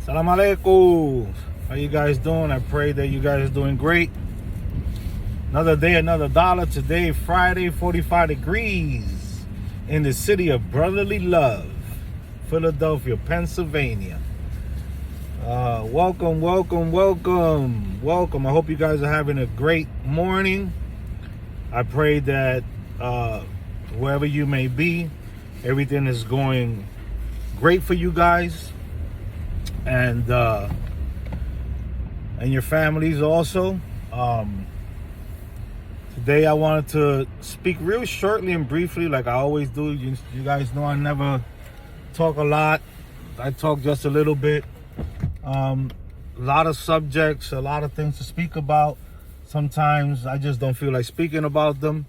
Salam alaikum. How you guys doing? I pray that you guys are doing great. Another day, another dollar. Today, Friday, 45 degrees in the city of brotherly love, Philadelphia, Pennsylvania. Welcome. I hope you guys are having a great morning. I pray that wherever you may be, everything is going great for you guys and your families also. Today I wanted to speak real shortly and briefly, like I always do. You guys know I never talk a lot. I talk just a little bit. A lot of subjects, a lot of things to speak about. Sometimes I just don't feel like speaking about them.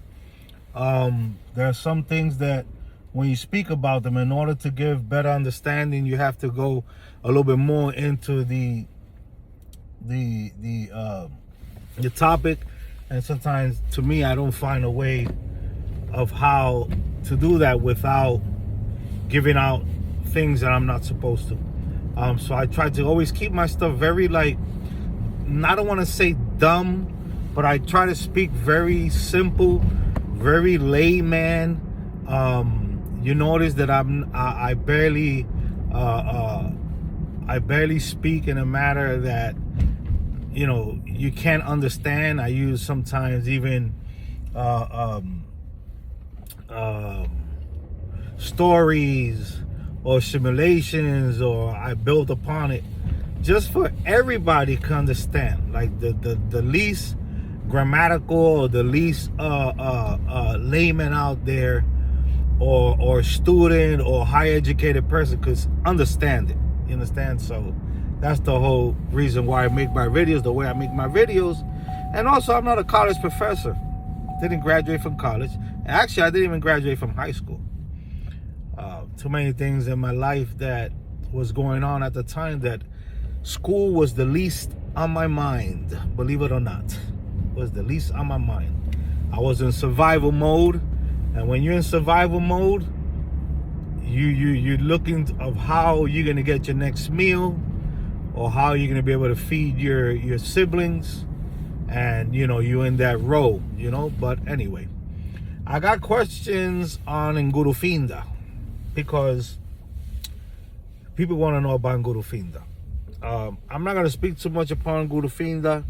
There are some things that when you speak about them, in order to give better understanding, you have to go a little bit more into the topic. And sometimes, to me, I don't find a way of how to do that without giving out things that I'm not supposed to. So I try to always keep my stuff very, I don't want to say dumb, but I try to speak very simple, very layman. You notice that I barely speak in a manner that you can't understand. I use sometimes even stories or simulations, or I build upon it just for everybody to understand, like the least grammatical or the least layman out there or student or higher educated person could understand it. You understand? So that's the whole reason why I make my videos the way I make my videos. And also, I'm not a college professor. Didn't graduate from college. Actually, I didn't even graduate from high school. Too many things in my life that was going on at the time that school was the least on my mind. Believe it or not, it was the least on my mind. I was in survival mode, and when you're in survival mode, you're looking of how you're gonna get your next meal, or how you're gonna be able to feed your siblings, and you're in that role. But anyway, I got questions on Ngurufinda because people want to know about Ngurufinda. I'm not gonna speak too much upon Ngurufinda,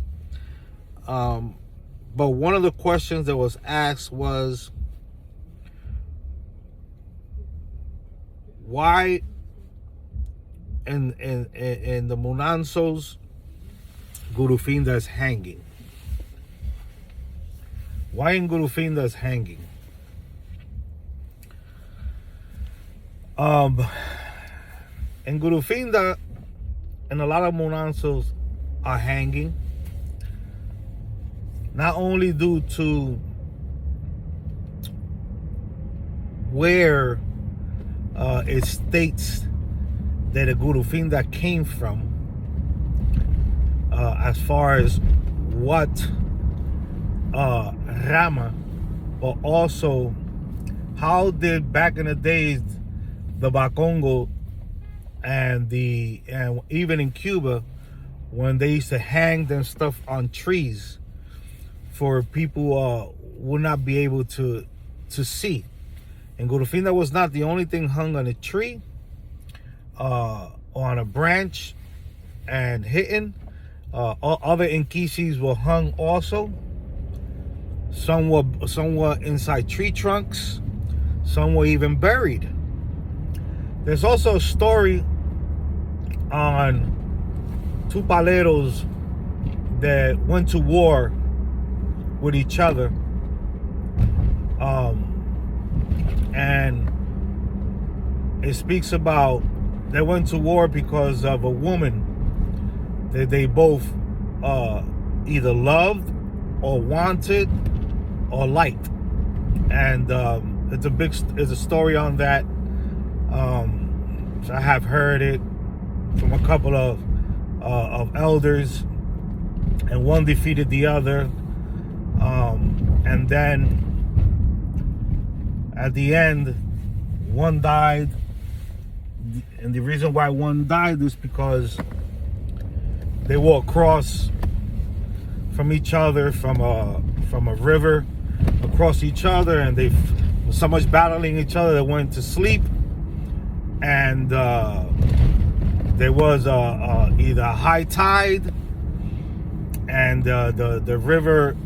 but one of the questions that was asked was, why in the Munansos Ngurufinda is hanging? Why in Ngurufinda is hanging? In Ngurufinda and a lot of Munansos are hanging, not only due to where it states that the Ngurufinda came from, as far as what Rama, but also how did back in the days the Bakongo and even in Cuba, when they used to hang them stuff on trees for people would not be able to see. And Ngurufinda was not the only thing hung on a tree, on a branch and hidden. Other Inkisis were hung also. Some were inside tree trunks. Some were even buried. There's also a story on two paleros that went to war with each other. And it speaks about they went to war because of a woman that they both either loved or wanted or liked. And it's a story on that. So I have heard it from a couple of elders, and one defeated the other. And then at the end, one died, and the reason why one died is because they walk across from each other from a river across each other, and they so much battling each other they went to sleep, and there was either a high tide, and the river,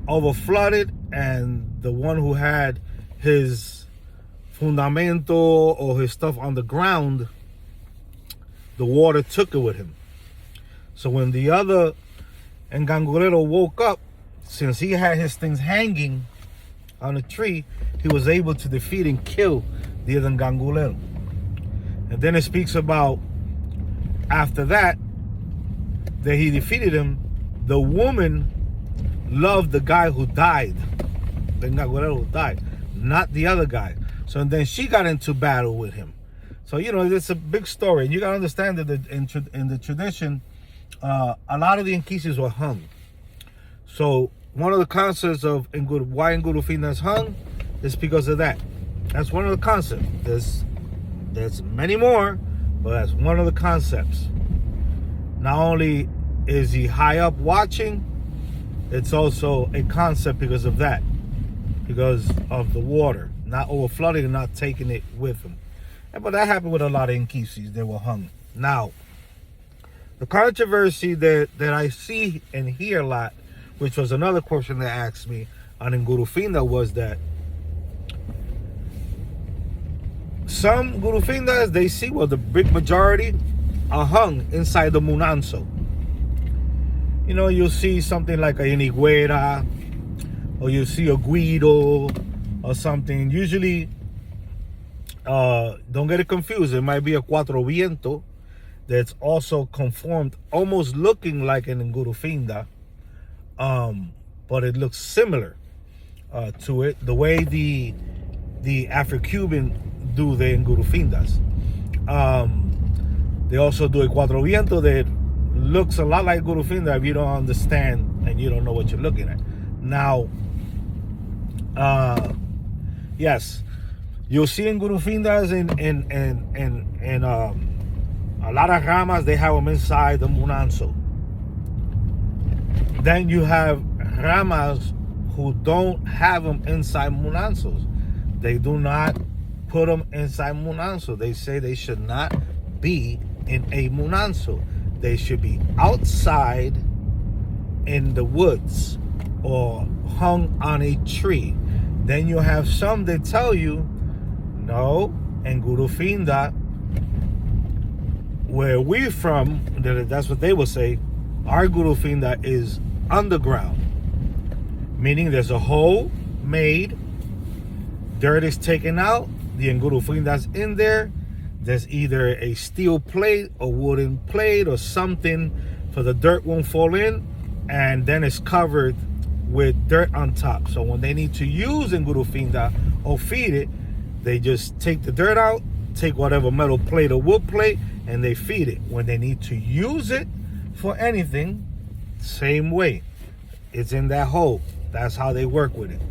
over flooded, and the one who had his fundamento or his stuff on the ground, the water took it with him. So when the other Ngangolero woke up, since he had his things hanging on a tree, he was able to defeat and kill the other Ngangolero. And then it speaks about after that he defeated him, the woman loved the guy who died, the Ngangolero who died, not the other guy. So then she got into battle with him. So, it's a big story. And you got to understand that in the tradition, a lot of the Inquisis were hung. So one of the concepts of why Ngurufina is hung is because of that. That's one of the concepts. There's many more, but that's one of the concepts. Not only is he high up watching, it's also a concept because of that. Because of the water not overflooding and not taking it with him. But that happened with a lot of Inquisis. They were hung. Now, the controversy that I see and hear a lot, which was another question they asked me on Ngurufina, was that some Ngurufindas, they see, the big majority are hung inside the Munanso. You'll see something like a Iniguera, or you'll see a Guido, or something. Usually, don't get it confused, it might be a Cuatro Viento that's also conformed, almost looking like an Ngurufinda, but it looks similar to it, the way the Afro-Cuban do the Ngurufindas. They also do a Cuatro Viento that looks a lot like Ngurufinda if you don't understand and you don't know what you're looking at. Now, yes, you'll see Ngurufindas in a lot of ramas, they have them inside the Munanso. Then you have ramas who don't have them inside Munansos. They do not put them inside Munanso. They say they should not be in a Munanso. They should be outside in the woods or hung on a tree. Then you have some that tell you, no, in Ngurufinda, where we're from, that's what they will say, our Ngurufinda is underground. Meaning there's a hole made, dirt is taken out, the Ngurufinda's in there. There's either a steel plate or wooden plate or something so the dirt won't fall in, and then it's covered with dirt on top. So when they need to use Ngurufinda or feed it, they just take the dirt out, take whatever metal plate or wood plate, and they feed it. When they need to use it for anything, same way. It's in that hole. That's how they work with it.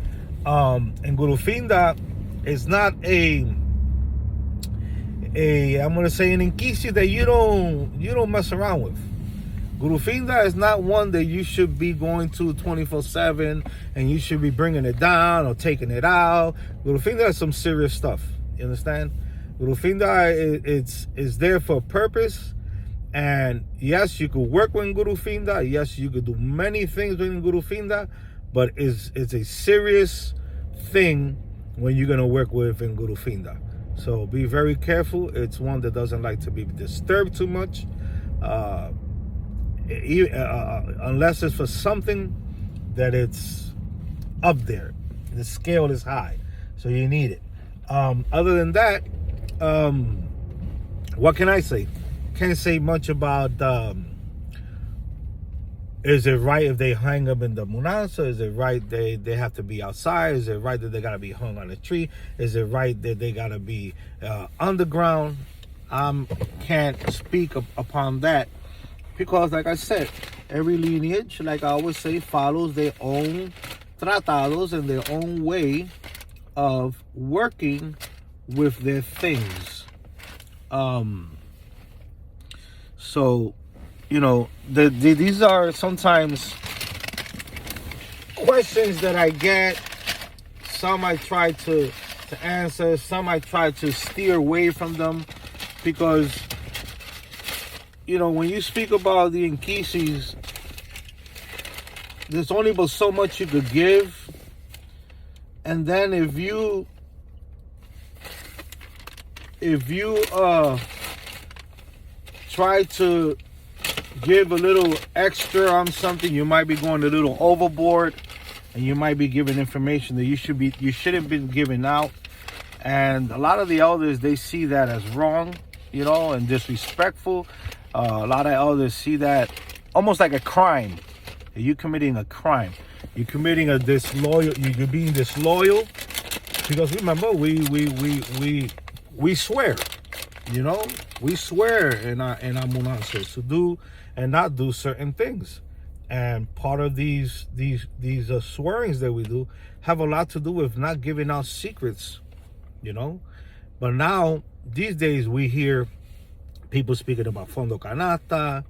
Ngurufinda is not I'm gonna say an Inquisi that you don't mess around with. Ngurufinda is not one that you should be going to 24/7 and you should be bringing it down or taking it out. Ngurufinda is some serious stuff. You understand? Ngurufinda is there for a purpose. And yes, you could work with Ngurufinda. Yes, you could do many things with Ngurufinda, but it's a serious thing when you're gonna work with Ngurufinda. So be very careful. It's one that doesn't like to be disturbed too much, unless it's for something that it's up there. The scale is high, so you need it. Other than that, what can I say? Can't say much about is it right if they hang them in the Munanso? Is it right they have to be outside? Is it right that they gotta be hung on a tree? Is it right that they gotta be underground? Can't speak upon that because, like I said, every lineage, like I always say, follows their own tratados and their own way of working with their things. So you know, these are sometimes questions that I get. Some I try to answer. Some I try to steer away from them, because, you know, when you speak about the Inquisis, there's only but so much you could give. And then if you try to give a little extra on something, you might be going a little overboard, and you might be giving information that you shouldn't be giving out. And a lot of the elders, they see that as wrong, you know, and disrespectful. A lot of elders see that almost like a crime. You're committing a crime. You're committing a disloyal. You're being disloyal, because remember, we swear, you know, we swear in our munansos to do and not do certain things. And part of these swearings that we do have a lot to do with not giving out secrets, you know. But now, these days, we hear people speaking about fondo canasta,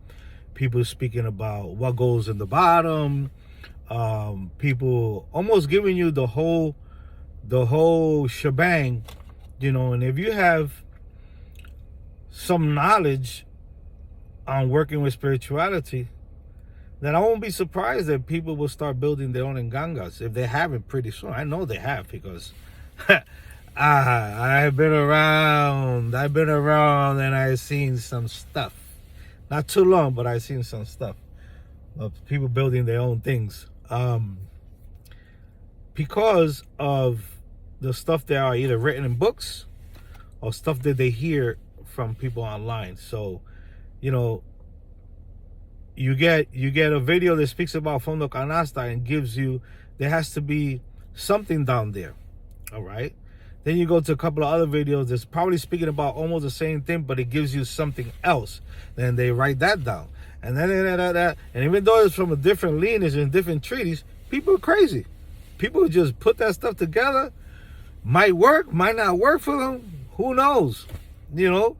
people speaking about what goes in the bottom, people almost giving you the whole shebang, you know. And if you have some knowledge on working with spirituality, then I won't be surprised that people will start building their own ngangas, if they haven't pretty soon. I know they have, because I've been around and I've seen some stuff. Not too long, but I've seen some stuff of people building their own things, because of the stuff that are either written in books or stuff that they hear from people online. So, you know, you get a video that speaks about fondo canasta and gives you, there has to be something down there, all right? Then you go to a couple of other videos that's probably speaking about almost the same thing, but it gives you something else. Then they write that down. And then and even though it's from a different lineage and different treaties, people are crazy. People just put that stuff together. Might work, might not work for them. Who knows? You know?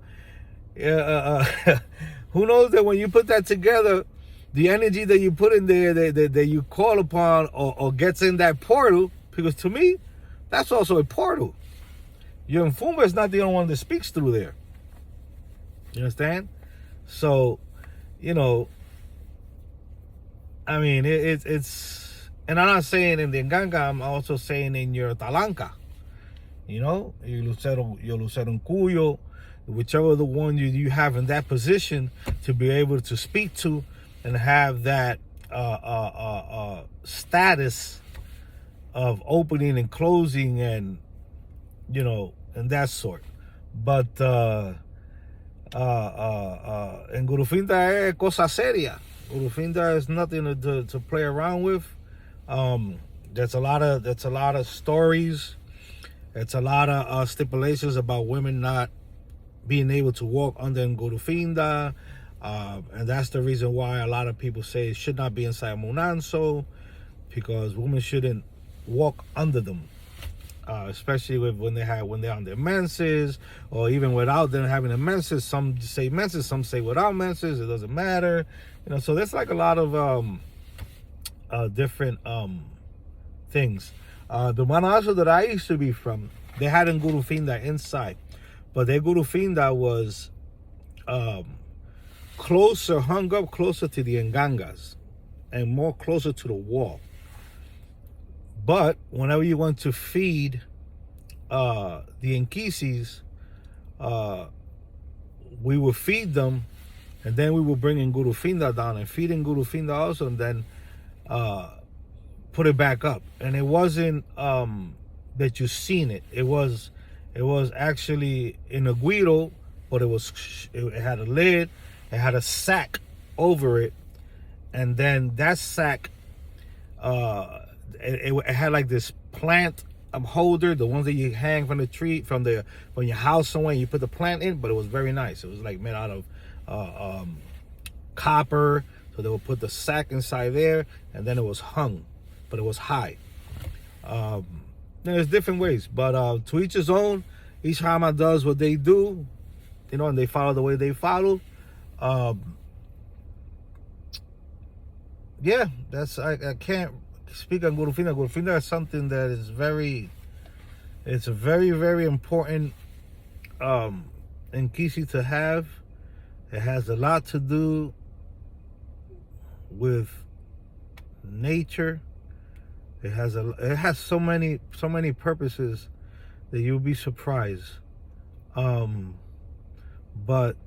Who knows that when you put that together, the energy that you put in there, that you call upon or gets in that portal, because to me, that's also a portal. Your Mfumba is not the only one that speaks through there. You understand? So, you know, I mean, it's, and I'm not saying in the Nganga, I'm also saying in your Talanka. You know, your Lucero Cuyo, whichever the one you have in that position to be able to speak to and have that status of opening and closing, and, you know, and that sort. But en Gurufinda es cosa seria. Gurufinda is nothing to play around with. That's a lot of stories. It's a lot of stipulations about women not being able to walk under Gurufinda. And that's the reason why a lot of people say it should not be inside Munanso, because women shouldn't walk under them, especially when they're on their menses, or even without them having a menses. Some say menses, some say without menses. It doesn't matter, you know. So there's like a lot of different things. The Manaso that I used to be from, they had a Gurufinda inside, but their Gurufinda was hung up closer to the Ngangas and more closer to the wall. But whenever you want to feed the Inquisis, we would feed them, and then we would bring in Gurufinda down and feed in Gurufinda also, and then put it back up. And it wasn't that you seen it. It was actually in a guiro, but it had a lid, it had a sack over it, and then that sack it had like this plant holder, the ones that you hang from the tree, from your house somewhere, you put the plant in. But it was very nice. It was like made out of copper, so they would put the sack inside there, and then it was hung, but it was high. There's different ways, but to each his own. Each Hama does what they do, you know, and they follow the way they follow. yeah, I can't speak on Gurufinda. Gurufinda is something that is it's a very, very important in Kisi to have. It has a lot to do with nature. It has so many purposes that you'll be surprised. But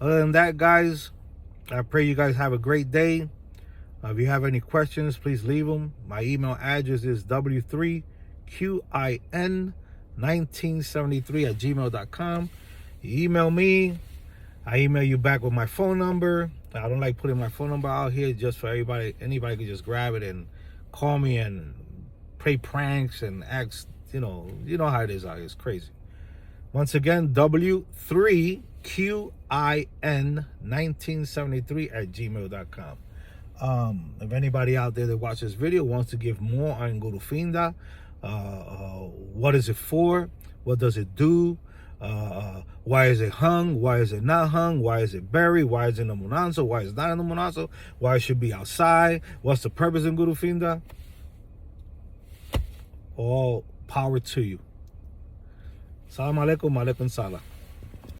other than that, guys, I pray you guys have a great day. If you have any questions, please leave them. My email address is w3qin1973@gmail.com. You email me, I email you back with my phone number. I don't like putting my phone number out here just for everybody. Anybody can just grab it and call me and play pranks and act, you know how it is out here. It's crazy. Once again, w3qin1973@gmail.com. If anybody out there that watches this video wants to give more on Gurufinda, what is it for? What does it do? Why is it hung? Why is it not hung? Why is it buried? Why is it in the Munanso? Why is it not in the Munanso? Why it should be outside? What's the purpose in Gurufinda? All power to you. Salam alaikum, alaikum salam.